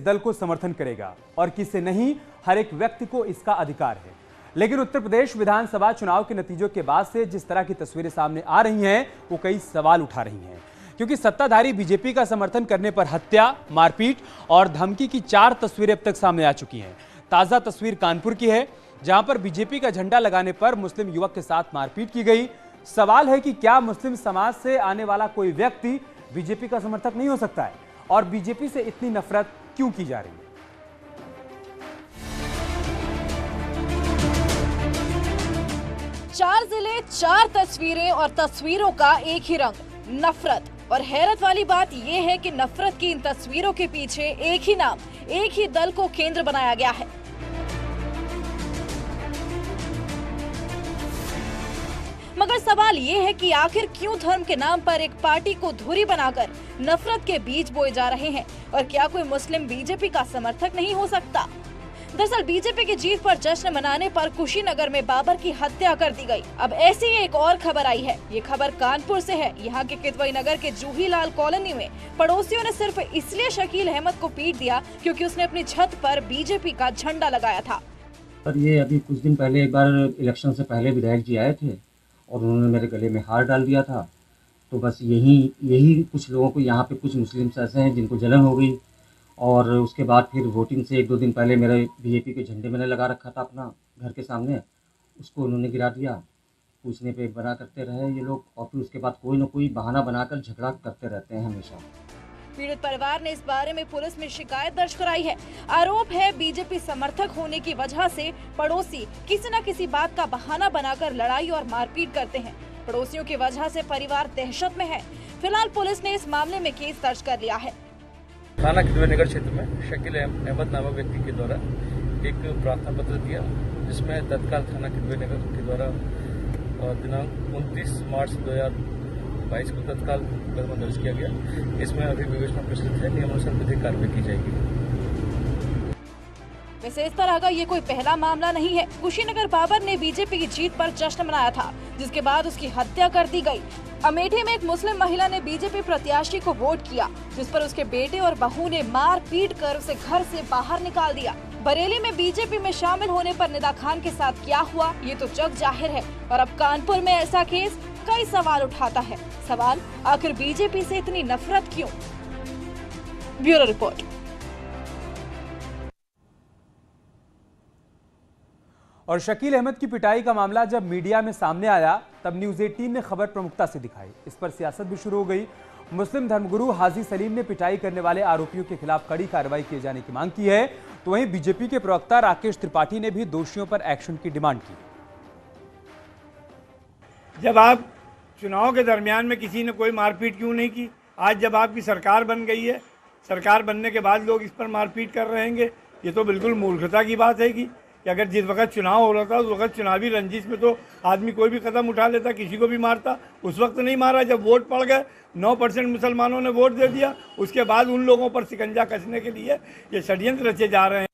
दल को समर्थन करेगा और किसे नहीं, हर एक व्यक्ति को इसका अधिकार है। लेकिन उत्तर प्रदेश विधानसभा चुनाव के नतीजों के बाद से जिस तरह की तस्वीरें सामने आ रही हैं, वो कई सवाल उठा रही हैं। क्योंकि सत्ताधारी बीजेपी का समर्थन करने पर हत्या, मारपीट और धमकी की 4 तस्वीरें अब तक सामने आ चुकी हैं। ताजा तस्वीर कानपुर की है, जहां पर बीजेपी का झंडा लगाने पर मुस्लिम युवक के साथ मारपीट की गई। सवाल है कि क्या मुस्लिम समाज से आने वाला कोई व्यक्ति बीजेपी का समर्थक नहीं हो सकता है, और बीजेपी से इतनी नफरत क्यों की जा रही है? 4 जिले, 4 तस्वीरें और तस्वीरों का एक ही रंग, नफरत। और हैरत वाली बात यह है कि नफरत की इन तस्वीरों के पीछे एक ही नाम, एक ही दल को केंद्र बनाया गया है। मगर सवाल ये है कि आखिर क्यों धर्म के नाम पर एक पार्टी को धुरी बनाकर नफरत के बीज बोए जा रहे हैं, और क्या कोई मुस्लिम बीजेपी का समर्थक नहीं हो सकता? दरअसल बीजेपी की जीत पर जश्न मनाने पर कुशीनगर में बाबर की हत्या कर दी गई। अब ऐसी एक और खबर आई है। ये खबर कानपुर से है। यहाँ के किदवई नगर के जूही लाल कॉलोनी में पड़ोसियों ने सिर्फ इसलिए शकील अहमद को पीट दिया क्योंकि उसने अपनी छत पर बीजेपी का झंडा लगाया था। पर ये अभी कुछ दिन पहले एक बार इलेक्शन से पहले विधायक जी आए थे और उन्होंने मेरे गले में हार डाल दिया था। तो बस यही कुछ लोगों को, यहाँ पे कुछ मुस्लिम ऐसे हैं जिनको जलन हो गई, और उसके बाद फिर वोटिंग से 1-2 दिन पहले मेरे बीजेपी के झंडे मैंने लगा रखा था अपना घर के सामने, उसको उन्होंने गिरा दिया। पूछने पे बना करते रहे ये लोग, और फिर उसके बाद कोई ना कोई बहाना बनाकर झगड़ा करते रहते हैं हमेशा। पीड़ित परिवार ने इस बारे में पुलिस में शिकायत दर्ज कराई है। आरोप है बीजेपी समर्थक होने की वजह से पड़ोसी किसी न किसी बात का बहाना बनाकर लड़ाई और मारपीट करते हैं। पड़ोसियों की वजह से परिवार दहशत में है। फिलहाल पुलिस ने इस मामले में केस दर्ज कर लिया है। थाना किदवई नगर क्षेत्र में शकील अहमद नामक व्यक्ति के द्वारा एक प्रार्थना पत्र दिया, जिसमें तत्काल थाना किदवई नगर के द्वारा दिनांक 29 मार्च 2022 को तत्काल मुकदमा दर्ज किया गया। इसमें अभी विवेचना प्रस्तुत है, नियमानुसार विधिक कार्रवाई की जाएगी। वैसे इस तरह का ये कोई पहला मामला नहीं है। कुशीनगर बाबर ने बीजेपी की जीत पर जश्न मनाया था, जिसके बाद उसकी हत्या कर दी गई। अमेठी में एक मुस्लिम महिला ने बीजेपी प्रत्याशी को वोट किया, जिस पर उसके बेटे और बहू ने मार पीट कर उसे घर से बाहर निकाल दिया। बरेली में बीजेपी में शामिल होने पर निदा खान के साथ क्या हुआ, ये तो जग जाहिर है। और अब कानपुर में ऐसा केस कई सवाल उठाता है। सवाल, आखिर बीजेपी से इतनी नफरत क्यों? Bureau report. और शकील अहमद की पिटाई का मामला जब मीडिया में सामने आया, तब न्यूज़ 18 ने खबर प्रमुखता से दिखाई। इस पर सियासत भी शुरू हो गई। मुस्लिम धर्मगुरु हाजी सलीम ने पिटाई करने वाले आरोपियों के खिलाफ कड़ी कार्रवाई किए जाने की मांग की है। तो वहीं बीजेपी के प्रवक्ता राकेश त्रिपाठी ने भी दोषियों पर एक्शन की डिमांड की। जब आप चुनाव के दरमियान में किसी ने कोई मारपीट क्यों नहीं की? आज जब आपकी सरकार बन गई है, सरकार बनने के बाद लोग इस पर मारपीट कर रहे हैं, ये तो बिल्कुल मूर्खता की बात है कि अगर जिस वक्त चुनाव हो रहा था उस वक्त चुनावी रंजिश में तो आदमी कोई भी कदम उठा लेता, किसी को भी मारता। उस वक्त नहीं मारा जब वोट पड़ गए, 9% मुसलमानों ने वोट दे दिया। उसके बाद उन लोगों पर शिकंजा कसने के लिए ये षड्यंत्र रचे जा रहे हैं।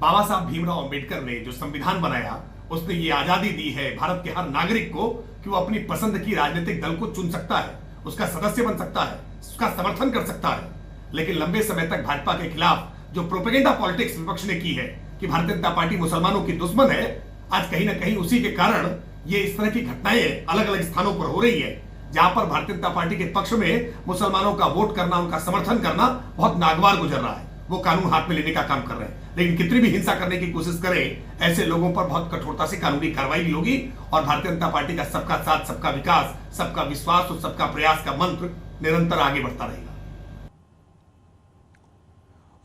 बाबा साहब भीमराव अंबेडकर ने जो संविधान बनाया, उसने ये आजादी दी है भारत के हर नागरिक को कि वो अपनी पसंद की राजनीतिक दल को चुन सकता है, उसका सदस्य बन सकता है, उसका समर्थन कर सकता है। लेकिन लंबे समय तक भाजपा के खिलाफ जो प्रोपेगेंडा पॉलिटिक्स विपक्ष ने की है कि भारतीय जनता पार्टी मुसलमानों की दुश्मन है, आज कहीं ना कहीं उसी के कारण ये इस तरह की घटनाएं अलग अलग स्थानों पर हो रही है, जहां पर भारतीय जनता पार्टी के पक्ष में मुसलमानों का वोट करना, उनका समर्थन करना बहुत नागवार गुजर रहा है। वो कानून हाथ में लेने का काम कर रहे हैं, लेकिन कितनी भी हिंसा करने की कोशिश करें, ऐसे लोगों पर बहुत कठोरता से कानूनी कार्रवाई भी होगी। और भारतीय जनता पार्टी का सबका साथ, सबका विकास, सबका विश्वास और सबका प्रयास का मंत्र निरंतर आगे बढ़ता रहेगा।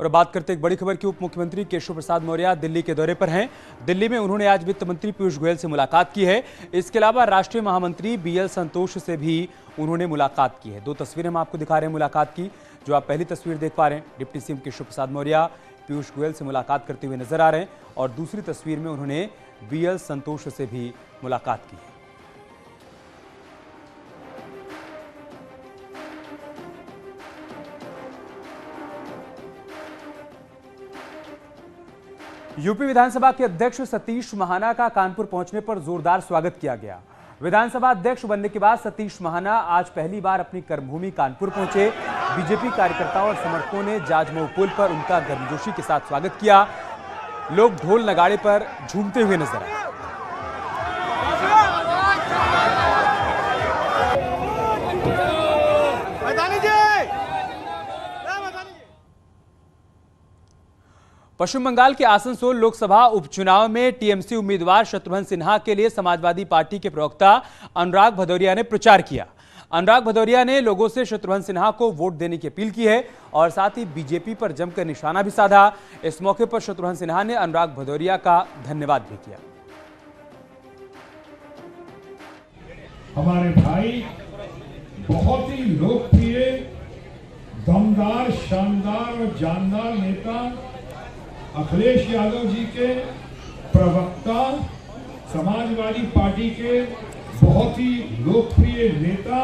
और बात करते एक बड़ी खबर की। उप मुख्यमंत्री केशव प्रसाद मौर्य दिल्ली के दौरे पर हैं। दिल्ली में उन्होंने आज वित्त मंत्री पीयूष गोयल से मुलाकात की है। इसके अलावा राष्ट्रीय महामंत्री बीएल संतोष से भी उन्होंने मुलाकात की है। 2 तस्वीरें हम आपको दिखा रहे हैं मुलाकात की। जो आप पहली तस्वीर देख पा रहे हैं, डिप्टी सीएम केशव प्रसाद मौर्य पीयूष गोयल से मुलाकात करते हुए नजर आ रहे हैं, और दूसरी तस्वीर में उन्होंने बीएल संतोष से भी मुलाकात की है। यूपी विधानसभा के अध्यक्ष सतीश महाना का कानपुर पहुंचने पर जोरदार स्वागत किया गया। विधानसभा अध्यक्ष बनने के बाद सतीश महाना आज पहली बार अपनी कर्मभूमि कानपुर पहुंचे, बीजेपी कार्यकर्ताओं और समर्थकों ने जाजमऊ पुल पर उनका गर्मजोशी के साथ स्वागत किया। लोग ढोल नगाड़े पर झूमते हुए नजर आए। पश्चिम बंगाल के आसनसोल लोकसभा उपचुनाव में टीएमसी उम्मीदवार शत्रुघ्न सिन्हा के लिए समाजवादी पार्टी के प्रवक्ता अनुराग भदौरिया ने प्रचार किया। अनुराग भदौरिया ने लोगों से शत्रुघ्न सिन्हा को वोट देने की अपील की है और साथ ही बीजेपी पर जमकर निशाना भी साधा। इस मौके पर शत्रुघ्न सिन्हा ने अनुराग भदौरिया का धन्यवाद भी किया। हमारे भाई बहुत ही लोकप्रिय, दमदार, शानदार और जानदार नेता अखिलेश यादव जी के प्रवक्ता, समाजवादी पार्टी के बहुत ही लोकप्रिय नेता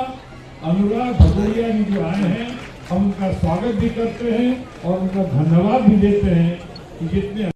अनुराग भदौरिया जी जो आए हैं, हम उनका स्वागत भी करते हैं और उनका धन्यवाद भी देते हैं कि जितने